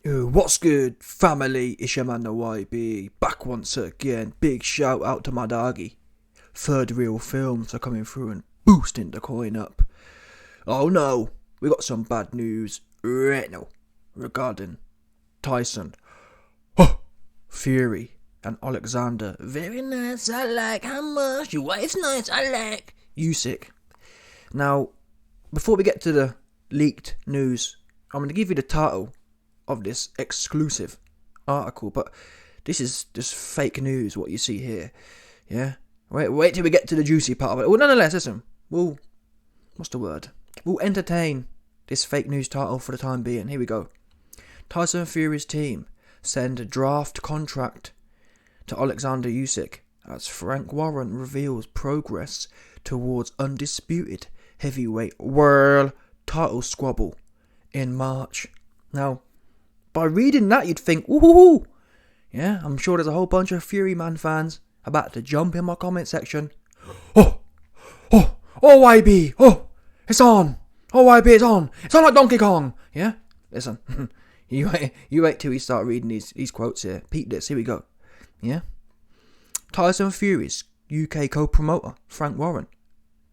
What's good, family? It's your man the YB, back once again. Big shout out to my doggy. Third Reel Films are coming through and boosting the coin up. Oh no, we got some bad news right now regarding Tyson, Fury, and Alexander. Very nice, I like. How much? Your wife's nice, I like. Usyk. Now, before we get to the leaked news, I'm going to give you the title of this exclusive article, but this is just fake news, what you see here. Yeah? Wait till we get to the juicy part of it. Well, nonetheless, listen, we'll entertain this fake news title for the time being. Here we go. Tyson Fury's team send a draft contract to Alexander Usyk as Frank Warren reveals progress towards undisputed heavyweight world title squabble in March. Now, by reading that, you'd think, woohoo! Yeah, I'm sure there's a whole bunch of Fury Man fans about to jump in my comment section. Oh, YB, it's on. YB, it's on. It's on like Donkey Kong. Yeah, listen, you wait till we start reading these quotes here. Peep this, here we go. Yeah, Tyson Fury's UK co-promoter, Frank Warren,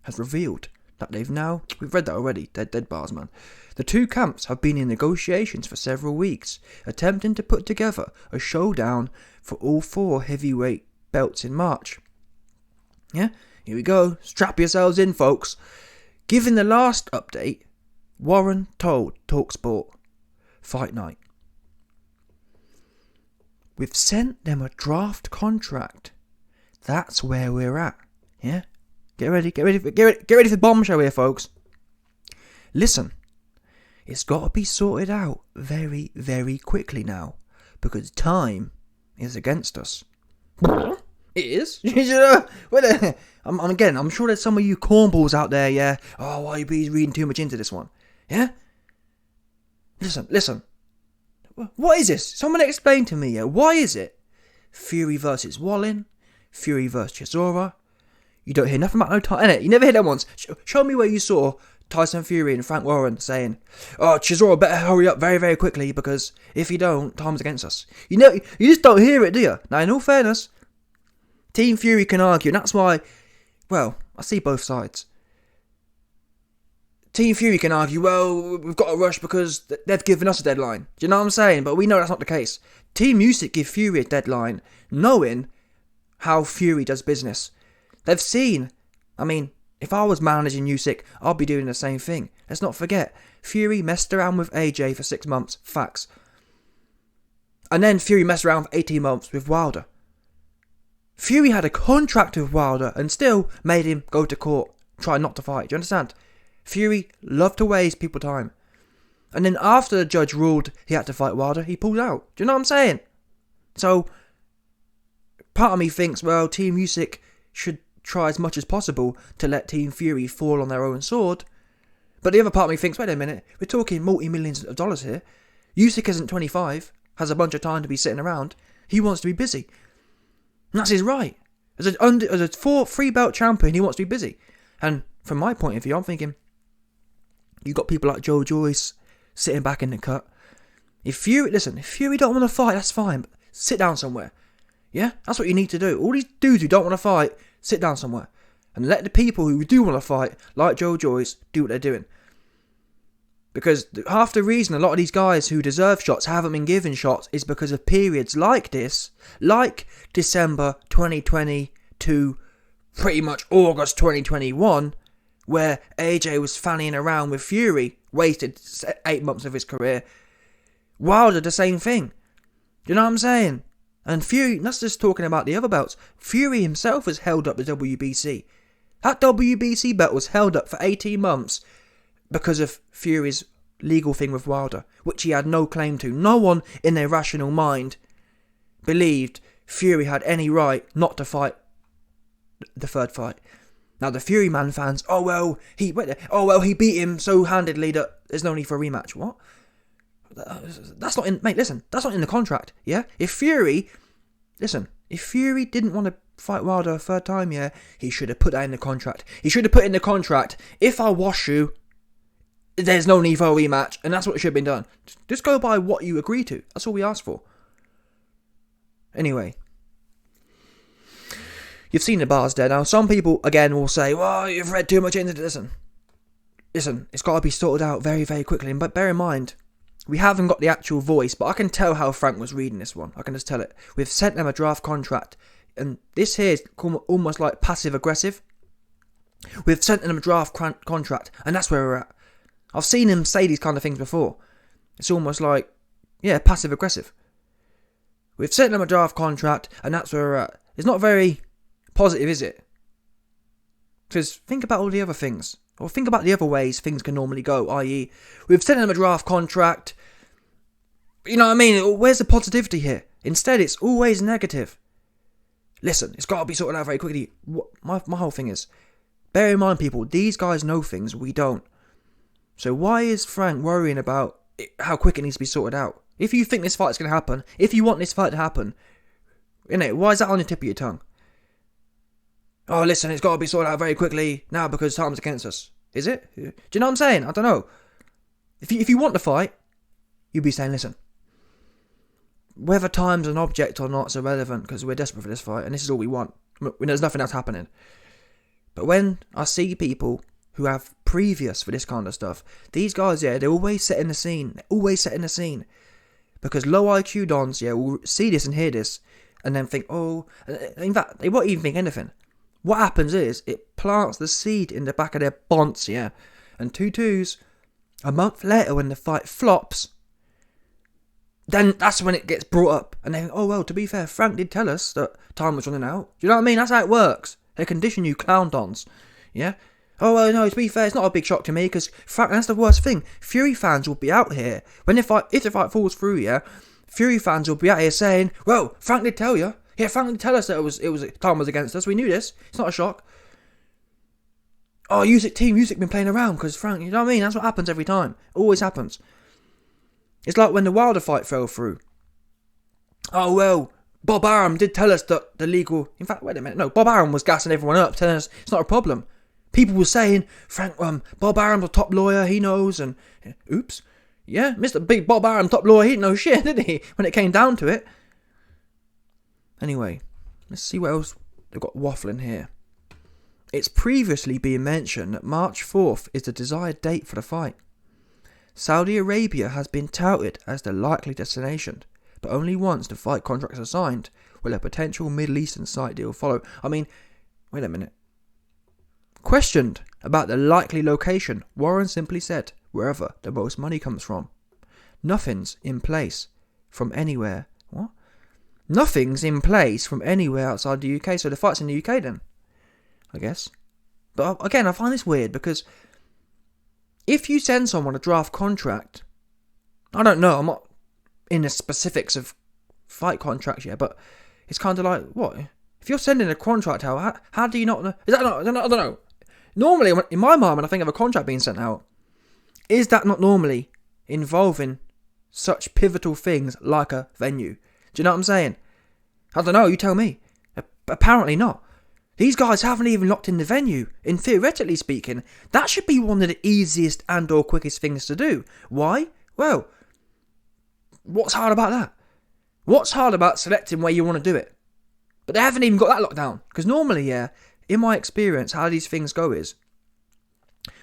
has revealed that we've read that already, dead bars, man. The two camps have been in negotiations for several weeks, attempting to put together a showdown for all four heavyweight belts in March. Yeah, here we go. Strap yourselves in, folks. Given the last update, Warren told TalkSport Fight Night, "We've sent them a draft contract. That's where we're at." Yeah, get ready for the bombshell here, folks. Listen. It's got to be sorted out very, very quickly now, because time is against us. It is? I'm sure there's some of you cornballs out there, yeah? Oh, YB's reading too much into this one. Yeah? Listen. What is this? Someone explain to me, yeah? Why is it Fury versus Wallin, Fury versus Chisora? You don't hear nothing about no time, innit? You never hear that once. Show me where you saw Tyson Fury and Frank Warren saying, "Oh, Chisora better hurry up very, very quickly, because if you don't, time's against us." You just don't hear it, do you? Now, in all fairness, Team Fury can argue, and that's why, well, I see both sides. Team Fury can argue, well, we've got to rush because they've given us a deadline. Do you know what I'm saying? But we know that's not the case. Team Usyk give Fury a deadline, knowing how Fury does business. They've seen, if I was managing Usyk, I'd be doing the same thing. Let's not forget, Fury messed around with AJ for 6 months. Facts. And then Fury messed around for 18 months with Wilder. Fury had a contract with Wilder and still made him go to court, try not to fight. Do you understand? Fury loved to waste people's time. And then after the judge ruled he had to fight Wilder, he pulled out. Do you know what I'm saying? So, part of me thinks, well, Team Usyk should try as much as possible to let Team Fury fall on their own sword. But the other part of me thinks, wait a minute, we're talking multi-millions of dollars here. Usyk isn't 25, has a bunch of time to be sitting around. He wants to be busy. And that's his right. As a three belt champion, he wants to be busy. And from my point of view, I'm thinking, you got people like Joe Joyce sitting back in the cut. If Fury don't want to fight, that's fine, but sit down somewhere. Yeah, that's what you need to do. All these dudes who don't want to fight, sit down somewhere. And let the people who do want to fight, like Joe Joyce, do what they're doing. Because half the reason a lot of these guys who deserve shots haven't been given shots is because of periods like this, like December 2020 to pretty much August 2021, where AJ was fanning around with Fury, wasted 8 months of his career. Wilder, the same thing. Do you know what I'm saying? And Fury, that's just talking about the other belts. Fury himself has held up the WBC. That WBC belt was held up for 18 months because of Fury's legal thing with Wilder, which he had no claim to. No one in their rational mind believed Fury had any right not to fight the third fight. Now the Fury Man fans, he beat him so handedly that there's no need for a rematch. What? That's not in, mate, listen, that's not in the contract, yeah? If Fury didn't want to fight Wilder a third time, yeah, he should have put that in the contract. He should have put in the contract, if I wash you, there's no need for a rematch, and that's what should have been done. Just go by what you agree to. That's all we ask for. Anyway, you've seen the bars there. Now, some people, again, will say, well, you've read too much into this. Listen, it's got to be sorted out very, very quickly. But bear in mind, we haven't got the actual voice, but I can tell how Frank was reading this one. I can just tell it. We've sent them a draft contract, and this here is almost like passive-aggressive. We've sent them a draft contract, and that's where we're at. I've seen him say these kind of things before. It's almost like, yeah, passive-aggressive. We've sent them a draft contract, and that's where we're at. It's not very positive, is it? Because think about all the other things. Or think about the other ways things can normally go, i.e., we've sent them a draft contract. You know what I mean? Where's the positivity here? Instead, it's always negative. Listen, it's got to be sorted out very quickly. My whole thing is, bear in mind, people, these guys know things we don't. So why is Frank worrying about how quick it needs to be sorted out? If you think this fight's going to happen, if you want this fight to happen, why is that on the tip of your tongue? Oh, listen, it's got to be sorted out very quickly now because time's against us. Is it? Do you know what I'm saying? I don't know. If you want the fight, you'd be saying, listen, whether time's an object or not is irrelevant because we're desperate for this fight and this is all we want. There's nothing else happening. But when I see people who have previous for this kind of stuff, these guys, they're always setting the scene. They're always setting the scene. Because low IQ dons, will see this and hear this and then think, oh, in fact, they won't even think anything. What happens is, it plants the seed in the back of their bonds, and 2-2s, a month later when the fight flops, then that's when it gets brought up. And they think, oh, well, to be fair, Frank did tell us that time was running out. Do you know what I mean? That's how it works. They condition you clown dons, Oh, well, no, to be fair, it's not a big shock to me, because Frank, that's the worst thing. Fury fans will be out here, if the fight falls through, Fury fans will be out here saying, well, Frank did tell you. Yeah, Frank did tell us that time was against us. We knew this. It's not a shock. Oh, Usyk been playing around because Frank, you know what I mean? That's what happens every time. It always happens. It's like when the Wilder fight fell through. Oh, well, Bob Arum did tell us that the legal... In fact, wait a minute. No, Bob Arum was gassing everyone up, telling us it's not a problem. People were saying, Frank, Bob Arum's a top lawyer, he knows, and... Oops. Yeah, Mr. Big Bob Arum, top lawyer, he didn't know shit, did he? When it came down to it. Anyway, let's see what else they've got waffling here. It's previously been mentioned that March 4th is the desired date for the fight. Saudi Arabia has been touted as the likely destination, but only once the fight contracts are signed will a potential Middle Eastern site deal follow. I mean, wait a minute. Questioned about the likely location, Warren simply said, wherever the most money comes from. Nothing's in place from anywhere. What? Nothing's in place from anywhere outside the UK, so the fight's in the UK then, I guess. But again, I find this weird because if you send someone a draft contract, I don't know, I'm not in the specifics of fight contracts yet, but it's kind of like, what? If you're sending a contract out, how do you not know? Is that not, I don't know. Normally, in my mind, when I think of a contract being sent out, is that not normally involving such pivotal things like a venue? Do you know what I'm saying? I don't know, you tell me. Apparently not. These guys haven't even locked in the venue. And theoretically speaking, that should be one of the easiest and or quickest things to do. Why? Well, what's hard about that? What's hard about selecting where you want to do it? But they haven't even got that locked down. Because normally, in my experience, how these things go is,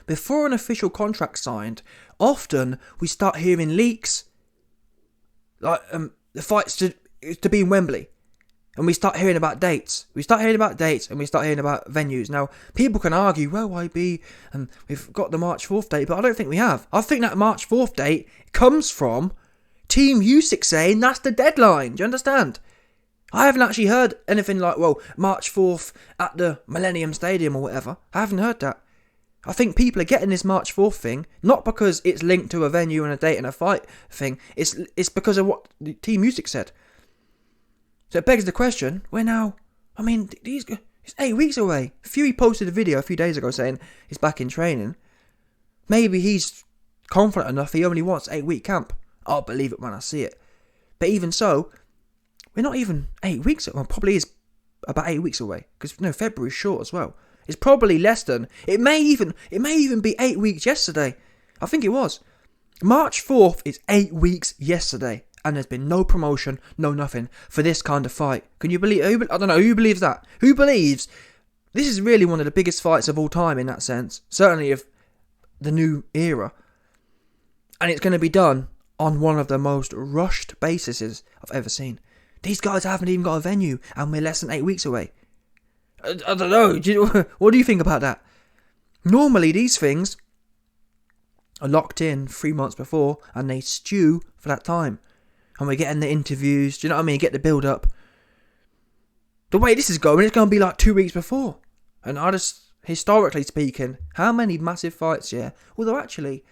before an official contract's signed, often we start hearing leaks, like the fight's to be in Wembley. And we start hearing about dates. And we start hearing about venues. Now, people can argue, well, YB, and we've got the March 4th date, but I don't think we have. I think that March 4th date comes from Team Usyk saying that's the deadline. Do you understand? I haven't actually heard anything like, well, March 4th at the Millennium Stadium or whatever. I haven't heard that. I think people are getting this March 4th thing, not because it's linked to a venue and a date and a fight thing. It's because of what the Team Usyk said. So it begs the question, it's 8 weeks away. Fury posted a video a few days ago saying he's back in training. Maybe he's confident enough he only wants 8-week camp. I'll believe it when I see it. But even so, we're not even 8 weeks away. Well, probably is about 8 weeks away. Because, February's short as well. It's probably less than, it may even be 8 weeks yesterday. I think it was. March 4th is 8 weeks yesterday, and there's been no promotion, no nothing for this kind of fight. Can you believe? I don't know, who believes that? Who believes this is really one of the biggest fights of all time in that sense? Certainly of the new era. And it's going to be done on one of the most rushed bases I've ever seen. These guys haven't even got a venue, and we're less than 8 weeks away. I don't know. What do you think about that? Normally, these things are locked in 3 months before, and they stew for that time. And we're getting the interviews, do you know what I mean? Get the build up. The way this is going, it's going to be like 2 weeks before. And I just, historically speaking, how many massive fights, yeah? Although actually,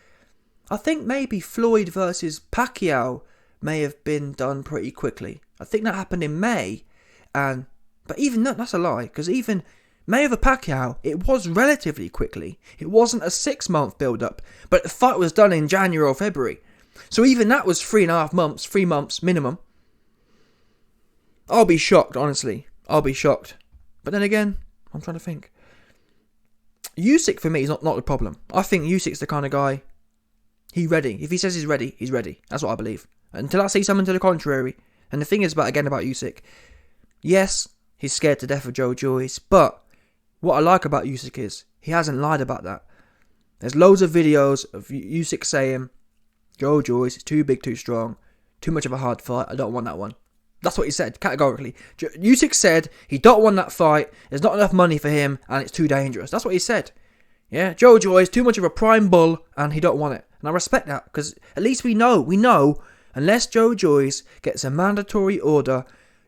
I think maybe Floyd versus Pacquiao may have been done pretty quickly. I think that happened in May. But even that's a lie, because even Mayweather Pacquiao, it was relatively quickly. It wasn't a 6 month build up, but the fight was done in January or February. So even that was 3.5 months, 3 months minimum. I'll be shocked, honestly. I'll be shocked. But then again, I'm trying to think. Usyk for me is not the problem. I think Usyk's the kind of guy, he's ready. If he says he's ready, he's ready. That's what I believe. Until I see something to the contrary. And the thing is about Usyk, yes, he's scared to death of Joe Joyce, but what I like about Usyk is he hasn't lied about that. There's loads of videos of Usyk saying, Joe Joyce is too big, too strong, too much of a hard fight, I don't want that one. That's what he said, categorically. Usyk said he don't want that fight, there's not enough money for him, and it's too dangerous. That's what he said. Yeah, Joe Joyce, too much of a prime bull, and he don't want it. And I respect that, because at least we know, unless Joe Joyce gets a mandatory order,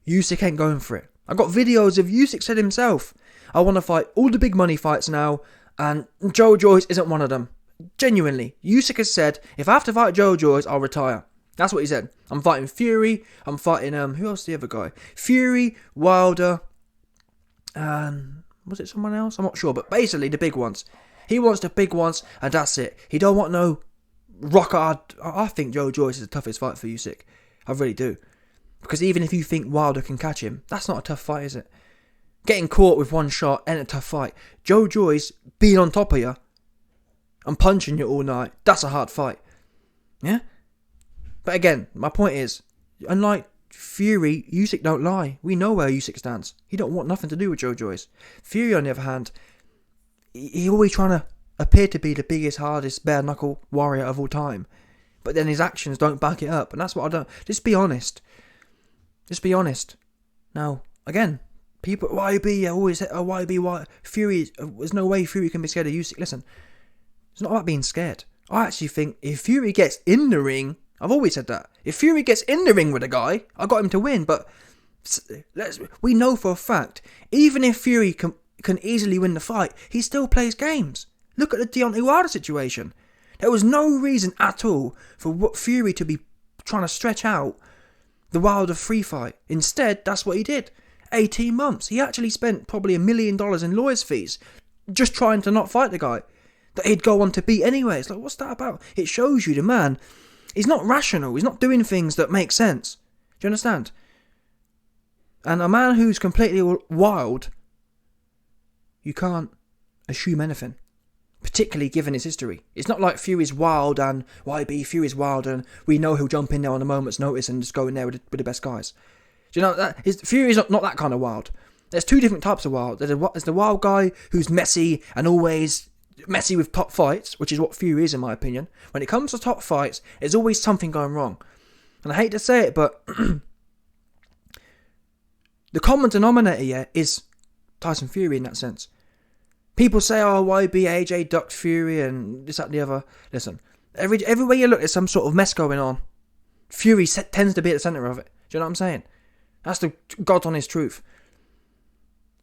Usyk ain't going for it. I got videos of Usyk said himself, I want to fight all the big money fights now, and Joe Joyce isn't one of them. Genuinely, Usyk has said, if I have to fight Joe Joyce, I'll retire. That's what he said. I'm fighting Fury, I'm fighting, who else is the other guy? Fury, Wilder, and was it someone else? I'm not sure, but basically the big ones. He wants the big ones, and that's it. He don't want no rock hard. I think Joe Joyce is the toughest fight for Usyk. I really do. Because even if you think Wilder can catch him, that's not a tough fight, is it? Getting caught with one shot ain't a tough fight. Joe Joyce being on top of you and punching you all night, that's a hard fight. Yeah? But again, my point is, unlike Fury, Usyk don't lie. We know where Usyk stands. He don't want nothing to do with Joe Joyce. Fury, on the other hand, he always trying to appear to be the biggest, hardest, bare-knuckle warrior of all time. But then his actions don't back it up. And that's what I don't... Just be honest. Just be honest. Now, again, people... YB, always... YB, Fury... There's no way Fury can be scared of Usyk. Listen, it's not about being scared. I actually think if Fury gets in the ring... I've always said that. If Fury gets in the ring with a guy, I got him to win. But we know for a fact, even if Fury can easily win the fight, he still plays games. Look at the Deontay Wilder situation. There was no reason at all for Fury to be trying to stretch out the Wilder free fight. Instead, that's what he did. 18 months. He actually spent probably $1 million in lawyers' fees just trying to not fight the guy that he'd go on to beat anyway. It's like, what's that about? It shows you the man... He's not rational. He's not doing things that make sense. Do you understand? And a man who's completely wild, you can't assume anything. Particularly given his history. It's not like Fury's wild and YB, Fury's wild and we know he'll jump in there on a moment's notice and just go in there with the best guys. Do you know that? Fury's not that kind of wild. There's two different types of wild. There's the wild guy who's messy and always... messy with top fights, which is what Fury is in my opinion. When it comes to top fights, there's always something going wrong. And I hate to say it, but the common denominator here is Tyson Fury in that sense. People say, oh, YB, AJ ducked Fury and this, that and the other. Listen, everywhere you look, there's some sort of mess going on. Fury tends to be at the centre of it. Do you know what I'm saying? That's the God's honest truth.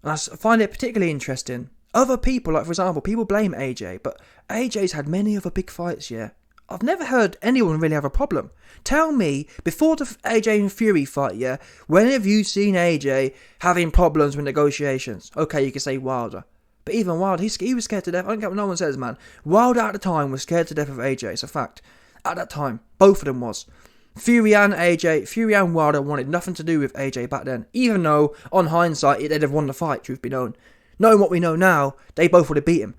And I find it particularly interesting. Other people, like for example, people blame AJ, but AJ's had many other big fights, yeah. I've never heard anyone really have a problem. Tell me, before the AJ and Fury fight, yeah, when have you seen AJ having problems with negotiations? Okay, you can say Wilder. But even Wilder, he was scared to death. I don't care what no one says, man. Wilder at the time was scared to death of AJ, it's a fact. At that time, both of them was. Fury and Wilder wanted nothing to do with AJ back then, even though, on hindsight, they'd have won the fight, truth be known. Knowing what we know now, they both would have beat him.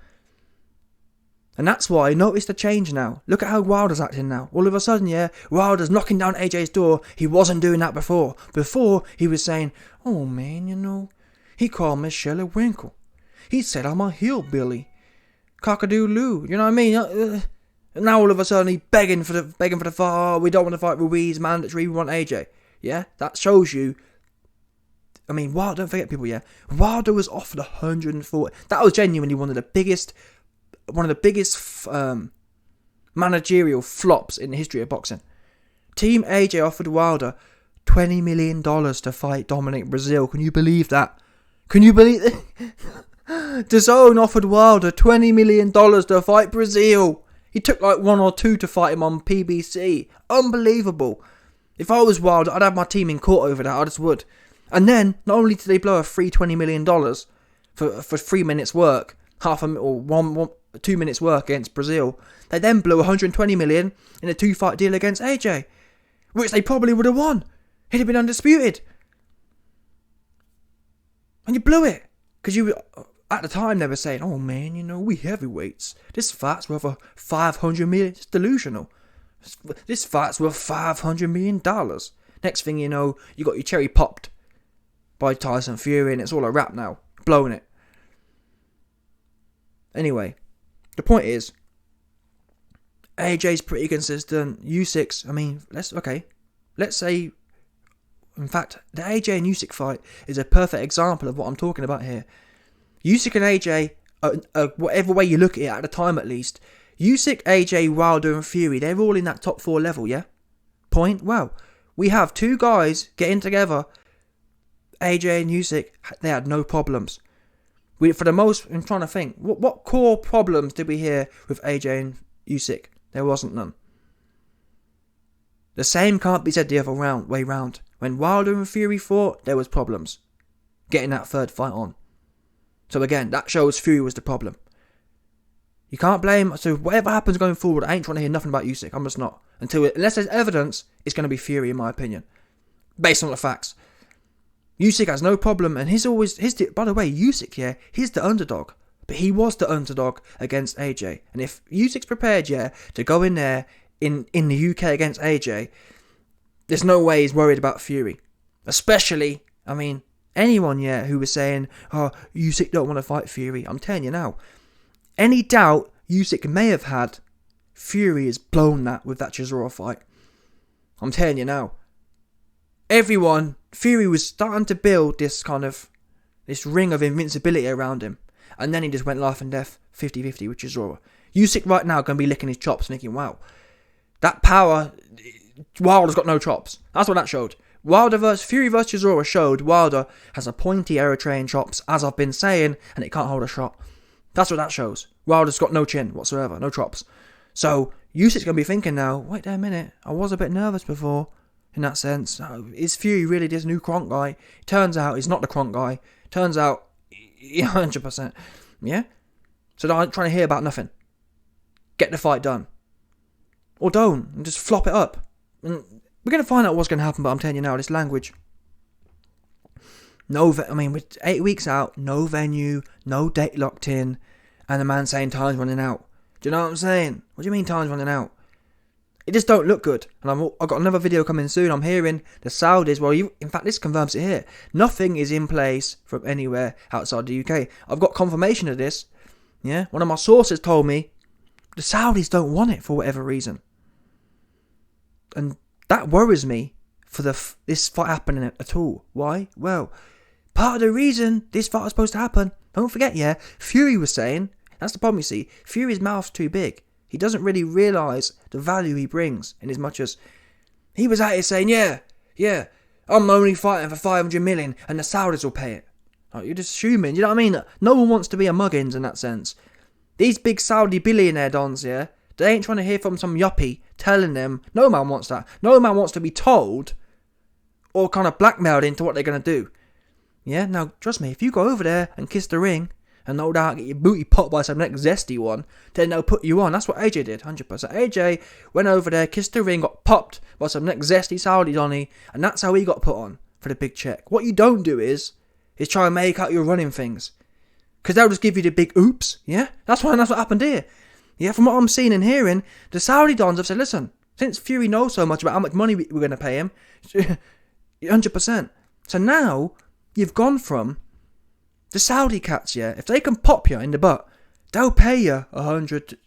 And that's why I noticed the change now. Look at how Wilder's acting now. All of a sudden, yeah, Wilder's knocking down AJ's door. He wasn't doing that before. Before, he was saying, oh man, he called me Shelley Winkle. He said I'm a hillbilly. Cockadoo-loo, you know what I mean? And now all of a sudden he's begging for the fight. Oh, we don't want to fight Ruiz, mandatory, we want AJ. Yeah, that shows you. I mean, Wilder, don't forget people, yeah. Wilder was offered 140. That was genuinely one of the biggest managerial flops in the history of boxing. Team AJ offered Wilder $20 million to fight Dominic Brazil. Can you believe that? Can you believe it? DAZN offered Wilder $20 million to fight Brazil. He took like 1 or 2 to fight him on PBC. Unbelievable. If I was Wilder, I'd have my team in court over that. I just would. And then, not only did they blow a free $20 million for 3 minutes work, 2 minutes work against Brazil, they then blew $120 million in a 2-fight deal against AJ, which they probably would have won. He'd have been undisputed. And you blew it. Because at the time they were saying, oh man, we heavyweights. This fight's worth $500 million. It's delusional. This fight's worth $500 million. Next thing you know, you got your cherry popped by Tyson Fury and it's all a wrap now. Blowing it. Anyway, the point is, AJ's pretty consistent. Usyk's, let's say, in fact, the AJ and Usyk fight is a perfect example of what I'm talking about here. Usyk and AJ, whatever way you look at it, at the time at least, Usyk, AJ, Wilder and Fury, they're all in that top 4 level, yeah? Point? Well, we have 2 guys getting together, AJ and Usyk, they had no problems. I'm trying to think, what core problems did we hear with AJ and Usyk? There wasn't none. The same can't be said the other way round. When Wilder and Fury fought, there was problems getting that 3rd fight on. So again, that shows Fury was the problem. You can't blame. So whatever happens going forward, I ain't trying to hear nothing about Usyk. I'm just not. Unless there's evidence, it's going to be Fury in my opinion, based on the facts. Usyk has no problem, and by the way, Usyk, yeah, he's the underdog. But he was the underdog against AJ. And if Usyk's prepared, yeah, to go in there in the UK against AJ, there's no way he's worried about Fury. Especially, anyone, yeah, who was saying, oh, Usyk don't want to fight Fury. I'm telling you now, any doubt Usyk may have had, Fury has blown that with that Chisora fight. I'm telling you now. Fury was starting to build this ring of invincibility around him. And then he just went life and death, 50-50 with Chisora. Usyk right now going to be licking his chops thinking, wow, that power, Wilder's got no chops. That's what that showed. Fury versus Chisora showed Wilder has a pointy Eritrean chops, as I've been saying, and it can't hold a shot. That's what that shows. Wilder's got no chin whatsoever, no chops. So, Usyk's going to be thinking now, wait there a minute, I was a bit nervous before, in that sense. Is Fury really this new Kronk guy? Turns out he's not the Kronk guy. Turns out, 100%. Yeah? So don't trying to hear about nothing. Get the fight done. Or don't, and just flop it up. And we're going to find out what's going to happen, but I'm telling you now, this language. With 8 weeks out, no venue, no date locked in, and the man saying time's running out. Do you know what I'm saying? What do you mean time's running out? It just don't look good. And I've got another video coming soon. I'm hearing the Saudis, in fact, this confirms it here. Nothing is in place from anywhere outside the UK. I've got confirmation of this. Yeah, one of my sources told me the Saudis don't want it for whatever reason. And that worries me for this fight happening at all. Why? Well, part of the reason this fight was supposed to happen, don't forget, yeah, Fury was saying, that's the problem you see, Fury's mouth's too big. He doesn't really realise the value he brings, in as much as he was out here saying, yeah, I'm only fighting for 500 million and the Saudis will pay it. Like, you're just assuming, you know what I mean? No one wants to be a muggins in that sense. These big Saudi billionaire dons, yeah, they ain't trying to hear from some yuppie telling them, no man wants that. No man wants to be told or kind of blackmailed into what they're going to do. Yeah, now, trust me, if you go over there and kiss the ring, and no doubt get your booty popped by some next zesty one, then they'll put you on. That's what AJ did, 100%. AJ went over there, kissed the ring, got popped by some next zesty Saudi Donny, and that's how he got put on for the big check. What you don't do is try and make out you're running things. Because they'll just give you the big oops, yeah? That's what happened here. Yeah, from what I'm seeing and hearing, the Saudi dons have said, listen, since Fury knows so much about how much money we're going to pay him, 100%. So now, you've gone from the Saudi cats, yeah, if they can pop you in the butt, they'll pay you 100.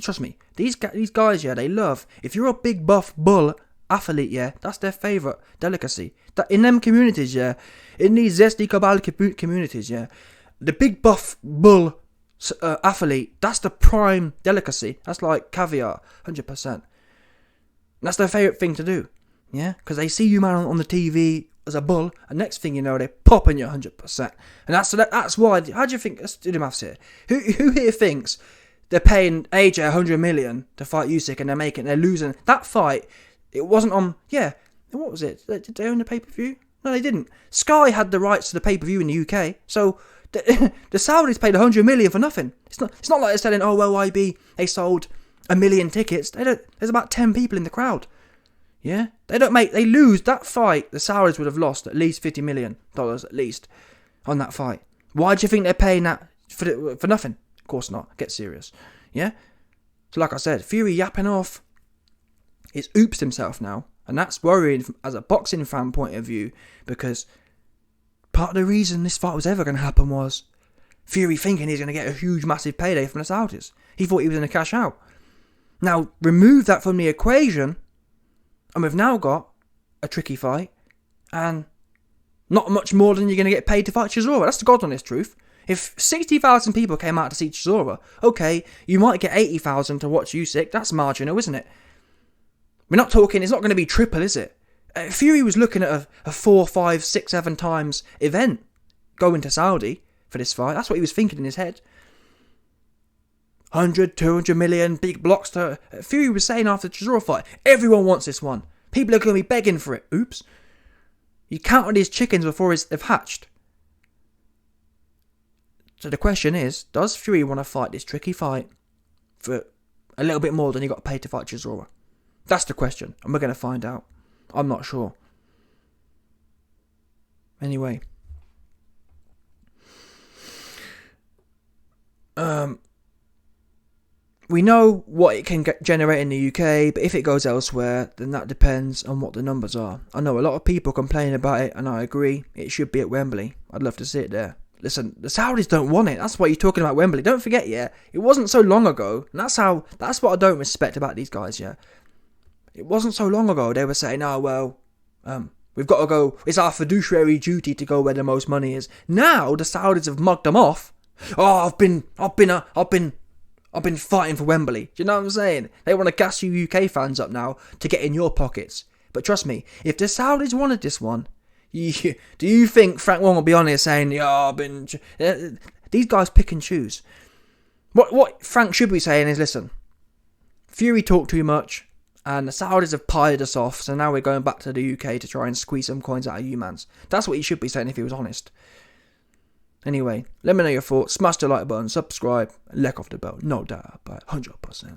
Trust me, these guys, yeah, they love, if you're a big buff bull athlete, yeah, that's their favourite delicacy. That in them communities, yeah, in these zesty cabal communities, yeah, the big buff bull athlete, that's the prime delicacy. That's like caviar, 100%. That's their favourite thing to do, yeah, because they see you, man, on the TV as a bull, and next thing you know, they're popping you 100%. And that's why. How do you think? Let's do the maths here. Who here thinks they're paying AJ 100 million to fight Usyk, and they're losing that fight? It wasn't on. Yeah, what was it? Did they own the pay-per-view? No, they didn't. Sky had the rights to the pay-per-view in the UK, so the Saudis paid 100 million for nothing. It's not like they're selling. Oh well, IB, they sold 1 million tickets. There's about 10 people in the crowd. Yeah, they lose that fight. The Saudis would have lost at least $50 million at least on that fight. Why do you think they're paying that for nothing? Of course not. Get serious. Yeah. So like I said, Fury yapping off. He's oopsed himself now, and that's worrying as a boxing fan point of view, because part of the reason this fight was ever going to happen was Fury thinking he's going to get a huge, massive payday from the Saudis. He thought he was going to cash out. Now remove that from the equation, and we've now got a tricky fight, and not much more than you're going to get paid to fight Chisora. That's the God honest truth. If 60,000 people came out to see Chisora, okay, you might get 80,000 to watch Usyk. That's marginal, isn't it? We're not talking, it's not going to be triple, is it? Fury was looking at a 4, 5, 6, 7 times event going to Saudi for this fight. That's what he was thinking in his head. 100, 200 million, big blocks. Fury was saying after the Chisora fight, everyone wants this one. People are going to be begging for it. Oops. You counted his chickens before they've hatched. So the question is, does Fury want to fight this tricky fight for a little bit more than he got paid to fight Chisora? That's the question, and we're going to find out. I'm not sure. Anyway. We know what it can generate in the UK, but if it goes elsewhere, then that depends on what the numbers are. I know a lot of people complain about it, and I agree. It should be at Wembley. I'd love to see it there. Listen, the Saudis don't want it. That's why you're talking about Wembley. Don't forget, yeah, it wasn't so long ago, and that's what I don't respect about these guys, yeah. It wasn't so long ago they were saying, oh, well, we've got to go, it's our fiduciary duty to go where the most money is. Now the Saudis have mugged them off. Oh, I've been fighting for Wembley. Do you know what I'm saying? They want to gas you UK fans up now to get in your pockets. But trust me, if the Saudis wanted this one, do you think Frank Wong will be on here saying, yeah, these guys pick and choose. What Frank should be saying is, listen, Fury talked too much, and the Saudis have pied us off, so now we're going back to the UK to try and squeeze some coins out of you mans. That's what he should be saying if he was honest. Anyway, let me know your thoughts. Smash the like button, subscribe, and let off the bell. No doubt about it, 100%.